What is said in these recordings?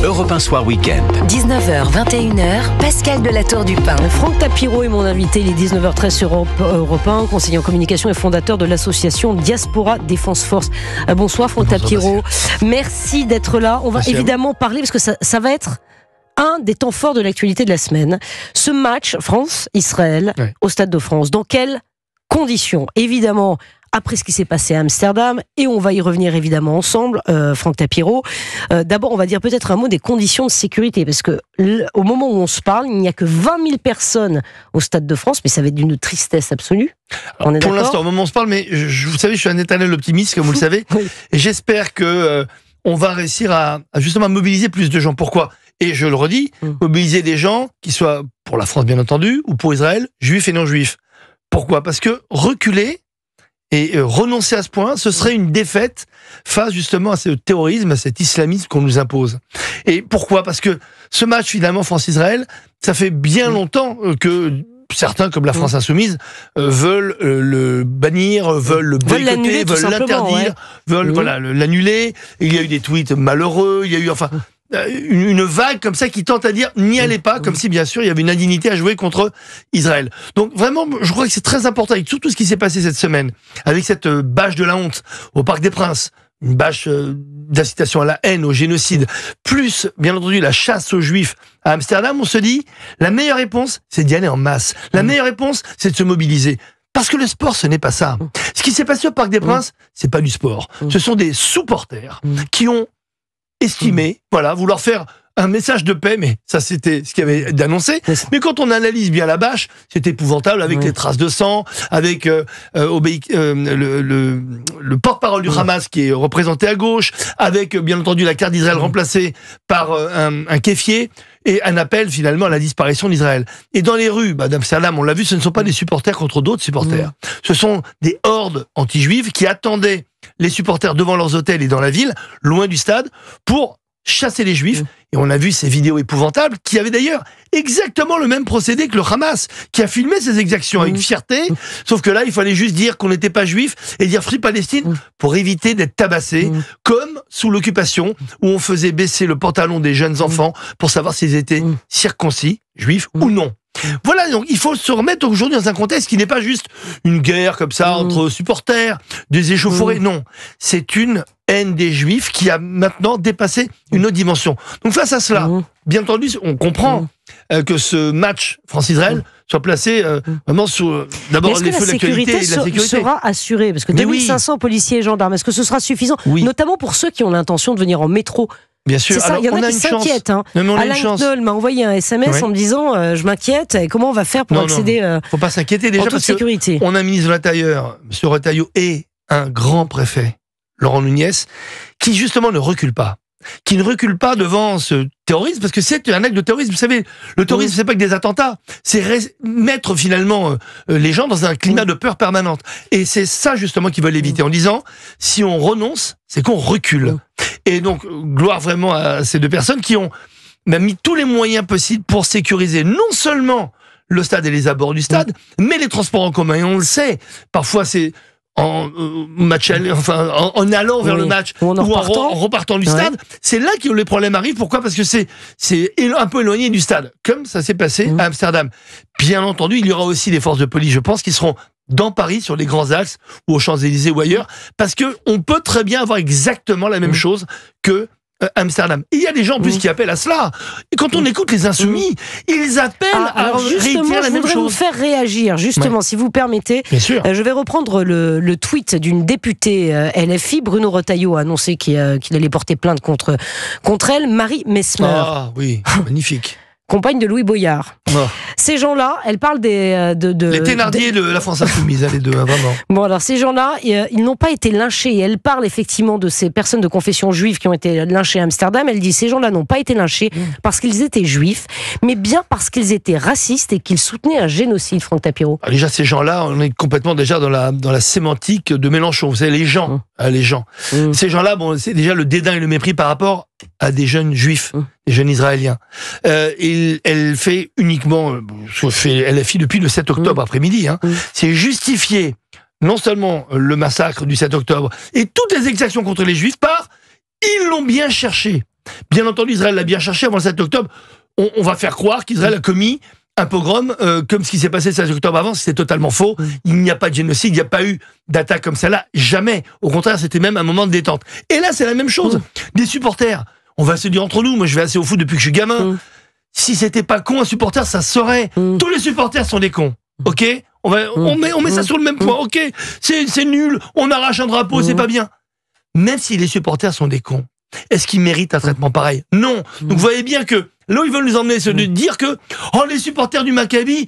Europe 1 Soir Week-end. 19h, 21h, Pascal Delatour du Pin. Franck Tapiro est mon invité, il est 19h13 sur Europe 1, conseiller en communication et fondateur de l'association Diaspora Défense Force. Bonsoir Franck Tapiro, merci d'être là. On va évidemment parler, parce que ça va être un des temps forts de l'actualité de la semaine. Ce match France-Israël au Stade de France, dans quelles conditions? Évidemment, après ce qui s'est passé à Amsterdam, et on va y revenir évidemment ensemble, Franck Tapiro. D'abord, on va dire peut-être un mot des conditions de sécurité, parce que au moment où on se parle, il n'y a que 20 000 personnes au Stade de France, mais ça va être d'une tristesse absolue. Alors, on est pour l'instant, au moment où on se parle, mais vous savez, je suis un éternel optimiste, comme vous le savez, et j'espère que on va réussir à justement mobiliser plus de gens. Pourquoi ? Et je le redis, mobiliser des gens qui soient pour la France bien entendu, ou pour Israël, juifs et non juifs. Pourquoi ? Parce que reculer et renoncer à ce point, ce serait une défaite face justement à ce terrorisme, à cet islamisme qu'on nous impose. Et pourquoi ? Parce que ce match finalement France-Israël, ça fait bien longtemps que certains, comme la France Insoumise, veulent le bannir, veulent le boycotter, veulent l'interdire, veulent l'annuler. Il y a eu des tweets malheureux, il y a eu une vague comme ça qui tente à dire n'y allez pas, comme si bien sûr il y avait une indignité à jouer contre Israël. Donc vraiment, je crois que c'est très important, avec tout ce qui s'est passé cette semaine, avec cette bâche de la honte au Parc des Princes, une bâche d'incitation à la haine, au génocide, plus bien entendu la chasse aux Juifs à Amsterdam, on se dit la meilleure réponse, c'est d'y aller en masse. La meilleure réponse, c'est de se mobiliser. Parce que le sport, ce n'est pas ça. Ce qui s'est passé au Parc des Princes, c'est pas du sport. Ce sont des supporters qui ont estimé, vouloir faire un message de paix, mais ça c'était ce qu'il y avait d'annoncé. Mais quand on analyse bien la bâche, c'est épouvantable, avec les traces de sang, avec le porte-parole du Hamas qui est représenté à gauche, avec bien entendu la carte d'Israël remplacée par un kéfier, et un appel finalement à la disparition d'Israël. Et dans les rues d'Amsterdam, on l'a vu, ce ne sont pas des supporters contre d'autres supporters. Ce sont des hordes anti-juives qui attendaient les supporters devant leurs hôtels et dans la ville, loin du stade, pour chasser les Juifs. Et on a vu ces vidéos épouvantables qui avaient d'ailleurs exactement le même procédé que le Hamas, qui a filmé ces exactions avec fierté, sauf que là, il fallait juste dire qu'on n'était pas juif et dire Free Palestine pour éviter d'être tabassé, comme sous l'occupation, où on faisait baisser le pantalon des jeunes enfants pour savoir s'ils étaient circoncis, juifs ou non. Voilà, donc il faut se remettre aujourd'hui dans un contexte qui n'est pas juste une guerre comme ça entre supporters, des échauffourées, non. C'est une haine des Juifs qui a maintenant dépassé une autre dimension. Donc face à cela, bien entendu, on comprend que ce match France-Israël soit placé vraiment sous d'abord les feux de l'actualité et de la sécurité sera assurée, parce que 2500 policiers et gendarmes, est-ce que ce sera suffisant, notamment pour ceux qui ont l'intention de venir en métro? Bien sûr. Alors, il y en a qui s'inquiètent. Alain Knoll m'a envoyé un SMS en me disant je m'inquiète, comment on va faire pour accéder faut pas s'inquiéter déjà, parce sécurité. On a un ministre de l'Intérieur, M. Retailleau, et un grand préfet, Laurent Nunez, qui justement ne recule pas. Qui ne recule pas devant ce terrorisme, parce que c'est un acte de terrorisme. Vous savez, le terrorisme, c'est pas que des attentats, c'est mettre finalement les gens dans un climat de peur permanente. Et c'est ça justement qu'ils veulent éviter, en disant, si on renonce, c'est qu'on recule. Et donc, gloire vraiment à ces deux personnes qui ont mis tous les moyens possibles pour sécuriser non seulement le stade et les abords du stade, mais les transports en commun. Et on le sait, parfois c'est en allant vers le match ou en repartant du stade, c'est là que les problèmes arrivent. Pourquoi ? Parce que c'est un peu éloigné du stade, comme ça s'est passé à Amsterdam. Bien entendu, il y aura aussi des forces de police, je pense, qui seront dans Paris, sur les grands axes, ou aux Champs-Élysées ou ailleurs, parce que on peut très bien avoir exactement la même chose que Amsterdam. Il y a des gens en plus qui appellent à cela. Et quand on écoute les insoumis, ils appellent à réitérer la même chose. Je voudrais vous faire réagir, justement, si vous permettez. Bien sûr. Je vais reprendre le tweet d'une députée LFI. Bruno Retailleau a annoncé qu'il allait porter plainte contre elle. Marie Messmer. Ah oui, magnifique. Compagne de Louis Boyard. Ces gens-là, elle parle les Thénardier de la France Insoumise, les deux, vraiment. Bon, alors ces gens-là, ils n'ont pas été lynchés. Et elle parle effectivement de ces personnes de confession juive qui ont été lynchées à Amsterdam. Elle dit ces gens-là n'ont pas été lynchés parce qu'ils étaient juifs, mais bien parce qu'ils étaient racistes et qu'ils soutenaient un génocide, Franck Tapiro. Alors déjà, ces gens-là, on est complètement déjà dans la sémantique de Mélenchon. Vous savez, les gens. Ces gens-là, c'est déjà le dédain et le mépris par rapport à des jeunes juifs, des jeunes israéliens. Elle fait uniquement, elle a fait depuis le 7 octobre après-midi, c'est justifier non seulement le massacre du 7 octobre et toutes les exactions contre les juifs par « ils l'ont bien cherché ». Bien entendu, Israël l'a bien cherché avant le 7 octobre. On va faire croire qu'Israël a commis un pogrom comme ce qui s'est passé le 16 octobre avant, c'était totalement faux. Il n'y a pas de génocide, il n'y a pas eu d'attaque comme celle-là, jamais. Au contraire, c'était même un moment de détente. Et là, c'est la même chose. Des supporters, on va se dire entre nous, moi je vais assez au foot depuis que je suis gamin. Si c'était pas con, un supporter, ça se saurait. Tous les supporters sont des cons, ok? On met ça sur le même point, ok? C'est nul, on arrache un drapeau, c'est pas bien. Même si les supporters sont des cons, est-ce qu'ils méritent un traitement pareil? Non. Donc vous voyez bien que là où ils veulent nous emmener, c'est de dire que les supporters du Maccabi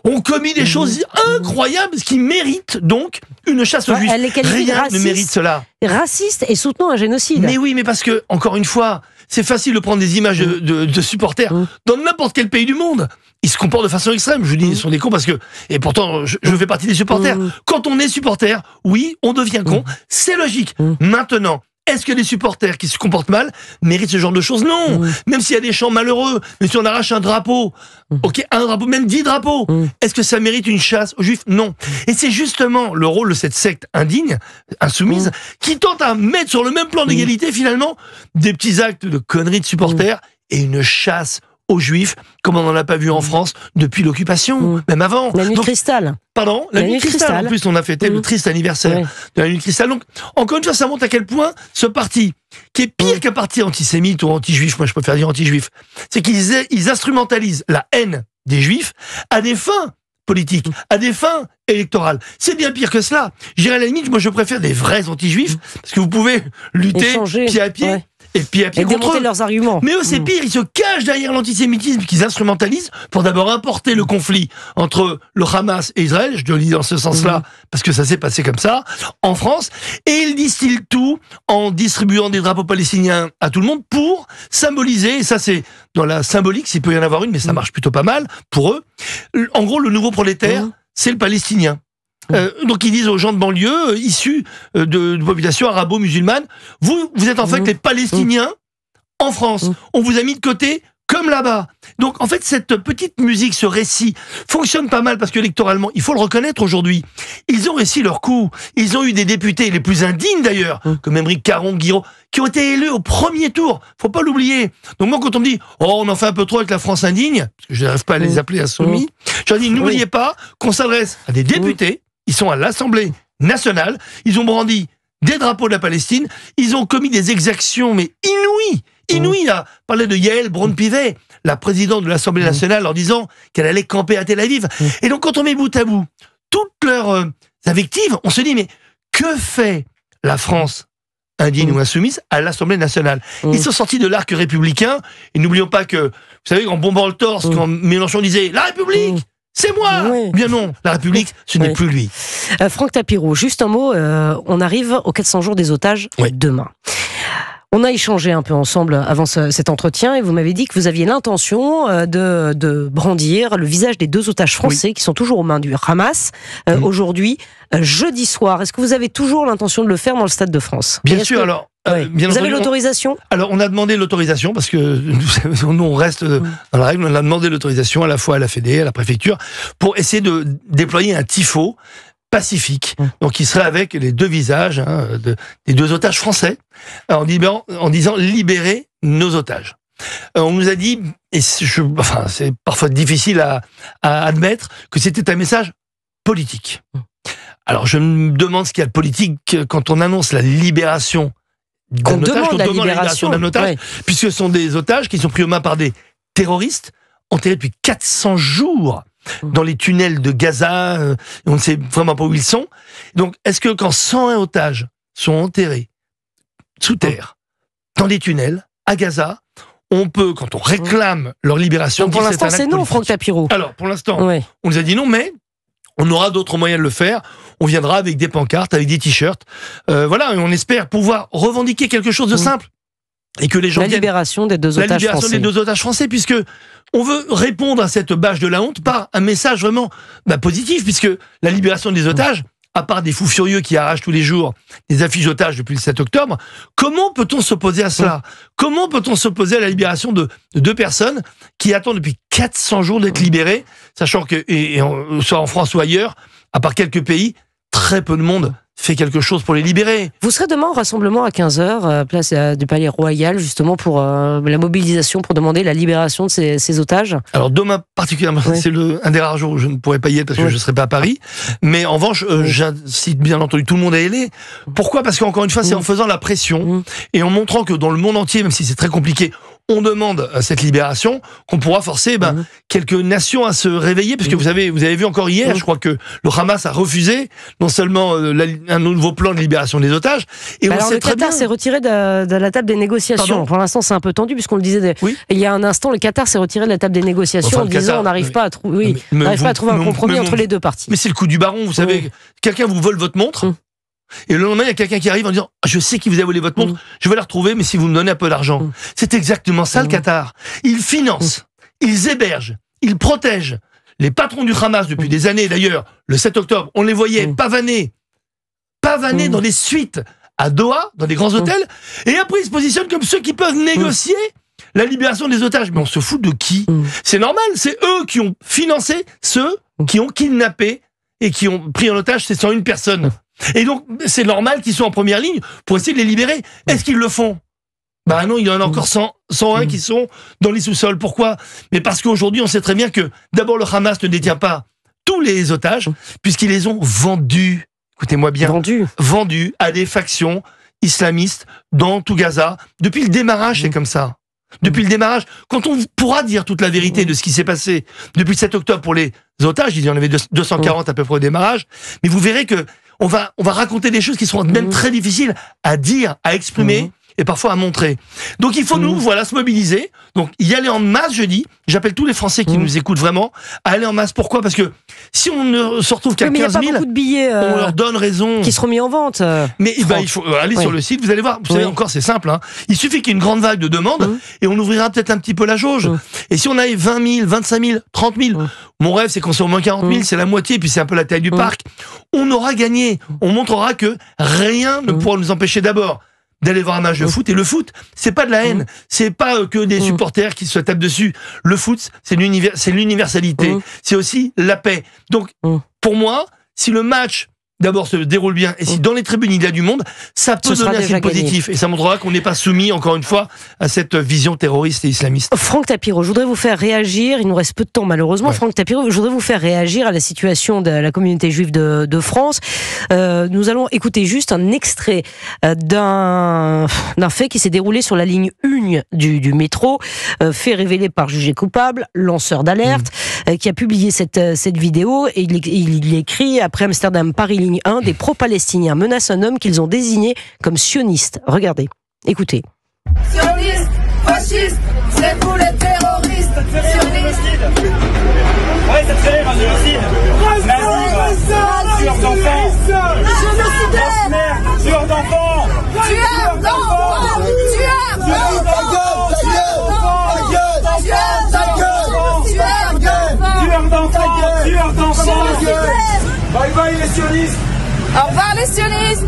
ont commis des choses incroyables, ce qui mérite donc une chasse aux juifs. Rien ne mérite cela. Raciste et soutenant un génocide. Mais oui, mais parce que, encore une fois, c'est facile de prendre des images de supporters dans n'importe quel pays du monde. Ils se comportent de façon extrême. Je dis, ils sont des cons parce que, et pourtant, je fais partie des supporters. Quand on est supporter, oui, on devient con. C'est logique. Maintenant, est-ce que les supporters qui se comportent mal méritent ce genre de choses? Non. Même s'il y a des chants malheureux, mais si on arrache un drapeau, ok, un drapeau, même 10 drapeaux, est-ce que ça mérite une chasse aux juifs? Non. Et c'est justement le rôle de cette secte indigne, insoumise, qui tente à mettre sur le même plan d'égalité, finalement, des petits actes de conneries de supporters et une chasse aux juifs, comme on n'en a pas vu en France depuis l'occupation, même avant. La nuit de cristal. Pardon, la nuit de cristal. En plus, on a fêté le triste anniversaire de la nuit de cristal. Donc, encore une fois, ça montre à quel point ce parti, qui est pire qu'un parti antisémite ou anti-juif, moi je préfère dire anti-juif, c'est qu'ils instrumentalisent la haine des juifs à des fins politiques, à des fins électorales. C'est bien pire que cela. J'irais à la limite, moi je préfère des vrais anti-juifs, parce que vous pouvez lutter pied à pied. Et puis et démonter leurs arguments. Mais eux, c'est pire, ils se cachent derrière l'antisémitisme qu'ils instrumentalisent pour d'abord importer le conflit entre le Hamas et Israël, je le dis dans ce sens-là, parce que ça s'est passé comme ça, en France, et ils distillent tout en distribuant des drapeaux palestiniens à tout le monde pour symboliser, et ça c'est dans la symbolique, s'il peut y en avoir une, mais ça marche plutôt pas mal pour eux. En gros, le nouveau prolétaire, c'est le palestinien. Donc ils disent aux gens de banlieue issus de populations arabo-musulmanes, vous êtes en fait les Palestiniens en France. On vous a mis de côté comme là-bas. Donc en fait cette petite musique, ce récit fonctionne pas mal parce que électoralement, il faut le reconnaître aujourd'hui, ils ont réussi leur coup. Ils ont eu des députés les plus indignes d'ailleurs, comme Émeric Caron, Guiraud, qui ont été élus au premier tour. Faut pas l'oublier. Donc moi quand on me dit on en fait un peu trop avec la France indigne, parce que je n'arrive pas à les appeler insoumis, je leur dis n'oubliez pas qu'on s'adresse à des députés. Ils sont à l'Assemblée nationale, ils ont brandi des drapeaux de la Palestine, ils ont commis des exactions, mais inouïes, à parler de Yael Braun-Pivet, la présidente de l'Assemblée nationale, en disant qu'elle allait camper à Tel Aviv. Et donc, quand on met bout à bout toutes leurs invectives, on se dit, mais que fait la France indigne ou insoumise à l'Assemblée nationale? Ils sont sortis de l'arc républicain, et n'oublions pas que, vous savez, en bombant le torse, quand Mélenchon disait « La République !» C'est moi. Bien non, la République, ce n'est plus lui. Franck Tapiro, juste un mot, on arrive aux 400 jours des otages demain. On a échangé un peu ensemble avant cet entretien et vous m'avez dit que vous aviez l'intention de brandir le visage des 2 otages français qui sont toujours aux mains du Hamas aujourd'hui, jeudi soir. Est-ce que vous avez toujours l'intention de le faire dans le Stade de France? Bien sûr, alors... Vous avez l'autorisation? Alors, on a demandé l'autorisation parce que nous, on reste dans la règle. On a demandé l'autorisation à la fois à la Fédé, à la préfecture, pour essayer de déployer un tifo pacifique. Donc, qui serait avec les 2 visages des 2 otages français, en disant libérer nos otages. On nous a dit, et c'est parfois difficile à admettre, que c'était un message politique. Alors, je me demande ce qu'il y a de politique quand on annonce la libération qu'on demande la libération d'un otage, puisque ce sont des otages qui sont pris aux mains par des terroristes enterrés depuis 400 jours dans les tunnels de Gaza, on ne sait vraiment pas où ils sont. Donc, est-ce que quand 101 otages sont enterrés sous terre, dans des tunnels, à Gaza, on peut, quand on réclame leur libération... Donc pour l'instant, c'est non, Franck Tapiro. Alors, pour l'instant, on nous a dit non, mais on aura d'autres moyens de le faire. On viendra avec des pancartes, avec des t-shirts. Voilà, et on espère pouvoir revendiquer quelque chose de simple. Et que les gens la libération des 2 otages français. La libération des 2 otages français, puisque on veut répondre à cette bâche de la honte par un message vraiment positif, puisque la libération des otages, à part des fous furieux qui arrachent tous les jours des affiches d'otages depuis le 7 octobre, comment peut-on s'opposer à cela? Comment peut-on s'opposer à la libération de 2 personnes qui attendent depuis 400 jours d'être libérées, sachant que, soit en France ou ailleurs, à part quelques pays, très peu de monde fait quelque chose pour les libérer. Vous serez demain au rassemblement à 15h, place du Palais Royal, justement pour la mobilisation, pour demander la libération de ces otages? Alors demain particulièrement, c'est un des rares jours où je ne pourrai pas y être parce que je ne serai pas à Paris. Mais en revanche, j'incite bien entendu tout le monde à y aller. Pourquoi? Parce qu'encore une fois, c'est en faisant la pression et en montrant que dans le monde entier, même si c'est très compliqué, on demande cette libération, qu'on pourra forcer quelques nations à se réveiller, parce que vous avez vu encore hier, je crois que le Hamas a refusé non seulement un nouveau plan de libération des otages, et alors le Qatar s'est retiré de la table des négociations. Pardon? Pour l'instant, c'est un peu tendu, puisqu'on le disait il y a un instant, le Qatar s'est retiré de la table des négociations en disant on n'arrive pas à trouver un compromis entre les deux parties. Mais c'est le coup du baron, vous savez, quelqu'un vous vole votre montre. Et le lendemain, il y a quelqu'un qui arrive en disant je sais qui vous a volé votre montre, je vais la retrouver, mais si vous me donnez un peu d'argent. C'est exactement ça le Qatar. Ils financent, ils hébergent, ils protègent les patrons du Hamas depuis des années. D'ailleurs, le 7 octobre, on les voyait pavaner dans des suites à Doha, dans des grands hôtels, et après ils se positionnent comme ceux qui peuvent négocier la libération des otages. Mais on se fout de qui? C'est normal, c'est eux qui ont financé ceux qui ont kidnappé et qui ont pris en otage ces 101 personnes. Et donc, c'est normal qu'ils soient en première ligne pour essayer de les libérer. Est-ce qu'ils le font? Bah non, il y en a encore 101 qui sont dans les sous-sols. Pourquoi? Mais parce qu'aujourd'hui, on sait très bien que, d'abord, le Hamas ne détient pas tous les otages, puisqu'ils les ont vendus. Écoutez-moi bien. Vendus à des factions islamistes dans tout Gaza. Depuis le démarrage, c'est comme ça. Depuis le démarrage, quand on pourra dire toute la vérité de ce qui s'est passé depuis le 7 octobre pour les otages, il y en avait 240 à peu près au démarrage, mais vous verrez que on va raconter des choses qui seront même très difficiles à dire, à exprimer et parfois à montrer. Donc il faut nous, se mobiliser. Donc y aller en masse, je dis. J'appelle tous les Français qui nous écoutent vraiment à aller en masse. Pourquoi? Parce que si on ne se retrouve qu'à 15 000, beaucoup de billets, on leur donne raison. Qui seront mis en vente. Mais il faut aller sur le site, vous allez voir. Vous savez, encore, c'est simple. Il suffit qu'il y ait une grande vague de demandes et on ouvrira peut-être un petit peu la jauge. Et si on a 20 000, 25 000, 30 000, mon rêve, c'est qu'on soit au moins 40 000, c'est la moitié, puis c'est un peu la taille du parc. On aura gagné. On montrera que rien ne pourra nous empêcher d'abord d'aller voir un match de foot. Et le foot, c'est pas de la haine. C'est pas que des supporters qui se tapent dessus. Le foot, c'est l'universalité. C'est aussi la paix. Donc, pour moi, si le match d'abord se déroule bien, et si dans les tribunes il y a du monde, ça peut donner un signe positif, et ça montrera qu'on n'est pas soumis, encore une fois, à cette vision terroriste et islamiste. Franck Tapiro, je voudrais vous faire réagir, il nous reste peu de temps malheureusement, Franck Tapiro, je voudrais vous faire réagir à la situation de la communauté juive de France. Nous allons écouter juste un extrait d'un fait qui s'est déroulé sur la ligne 1 du métro, fait révélé par jugé coupable, lanceur d'alerte, qui a publié cette vidéo, et il écrit: après Amsterdam, Paris, ligne 1, des pro-palestiniens menacent un homme qu'ils ont désigné comme sioniste. Regardez, écoutez. Sioniste, fasciste, c'est pour les terroristes. Sioniste. Ouais, ça te fait rire, un génocide. Tueur d'enfants. Génocidaire. Tueur d'enfants. Tueur d'enfants. Tueur d'enfants. Tueur d'enfants. Bye bye les sionistes. Au revoir les sionistes.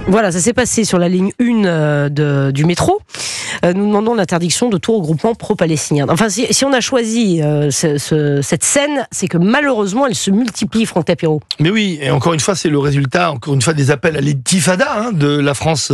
Voilà, ça s'est passé sur la ligne 1 du métro. Nous demandons l'interdiction de tout regroupement pro-palestinien. Enfin, si on a choisi cette scène, c'est que malheureusement, elle se multiplie, Franck Tapiro. Mais oui, et encore une fois, c'est le résultat, encore une fois, des appels à l'intifada de la France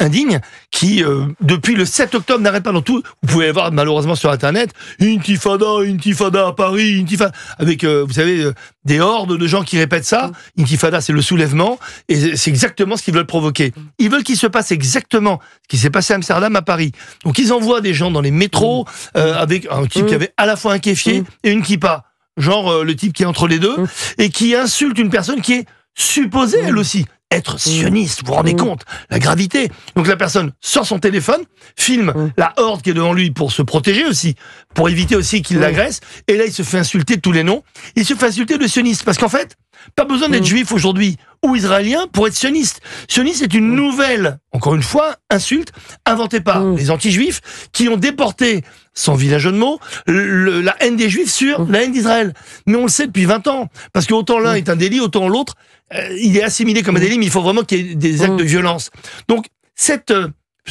indigne, qui, depuis le 7 octobre, n'arrête pas dans tout. Vous pouvez voir, malheureusement, sur Internet, intifada à Paris, intifada, avec, vous savez, des hordes de gens qui répètent ça. Intifada, c'est le soulèvement, et c'est exactement ce qu'ils veulent provoquer. Ils veulent qu'il se passe exactement ce qui s'est passé à Amsterdam, à Paris. Donc, ils envoient des gens dans les métros, avec un type qui avait à la fois un kéfier et une kippa. Genre, le type qui est entre les deux, et qui insulte une personne qui est supposée, elle aussi, être sioniste. Vous vous rendez compte la gravité? Donc la personne sort son téléphone, filme la horde qui est devant lui pour se protéger aussi, pour éviter aussi qu'il l'agresse, et là il se fait insulter de tous les noms. Il se fait insulter de sioniste, parce qu'en fait, pas besoin d'être juif aujourd'hui ou israélien pour être sioniste. Sioniste, c'est une nouvelle, encore une fois, insulte inventée par les anti-juifs qui ont déporté, sans vilain jeu de mots, la haine des juifs sur la haine d'Israël. Mais on le sait depuis 20 ans, parce que autant l'un est un délit, autant l'autre, il est assimilé comme un délit, mais il faut vraiment qu'il y ait des actes de violence. Donc, ce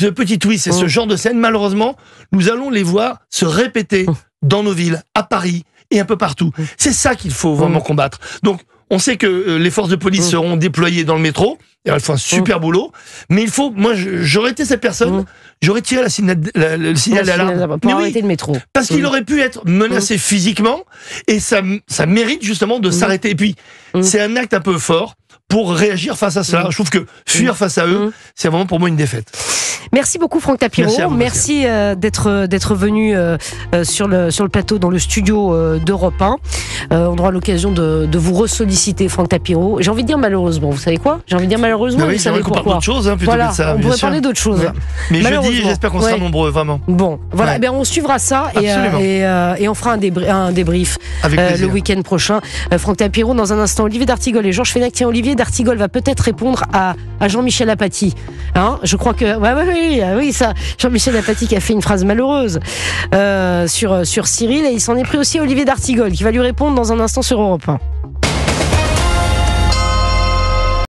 petit twist et ce genre de scène, malheureusement, nous allons les voir se répéter dans nos villes, à Paris et un peu partout. C'est ça qu'il faut vraiment combattre. Donc, On sait que les forces de police seront déployées dans le métro. Et elles font un super boulot. Mais il faut, moi, j'aurais été cette personne, j'aurais tiré le signal d'alarme. Pour arrêter le métro. Parce qu'il aurait pu être menacé physiquement, et ça mérite justement de s'arrêter. Et puis, c'est un acte un peu fort pour réagir face à cela. Je trouve que fuir face à eux, c'est vraiment pour moi une défaite. Merci beaucoup Franck Tapiro. Merci d'être venu sur le plateau dans le studio d'Europe 1. On aura l'occasion de vous ressolliciter Franck Tapiro. J'ai envie de dire malheureusement. Vous savez quoi? J'ai envie de dire malheureusement. Oui, vous savez pourquoi? On parle d'autre chose plutôt que de ça. On pourrait parler d'autre chose. Ouais. Mais jeudi, j'espère qu'on sera nombreux, vraiment. Bon, voilà. Ouais. On suivra ça et on fera un débrief le week-end prochain. Franck Tapiro, dans un instant, Olivier d'Artigol et Georges Fenech. Tiens, Olivier d'Artigol va peut-être répondre à Jean-Michel Apathy. Hein, je crois que oui, ça. Jean-Michel Apathy qui a fait une phrase malheureuse sur Cyril, et il s'en est pris aussi à Olivier d'Artigol qui va lui répondre dans un instant sur Europe 1.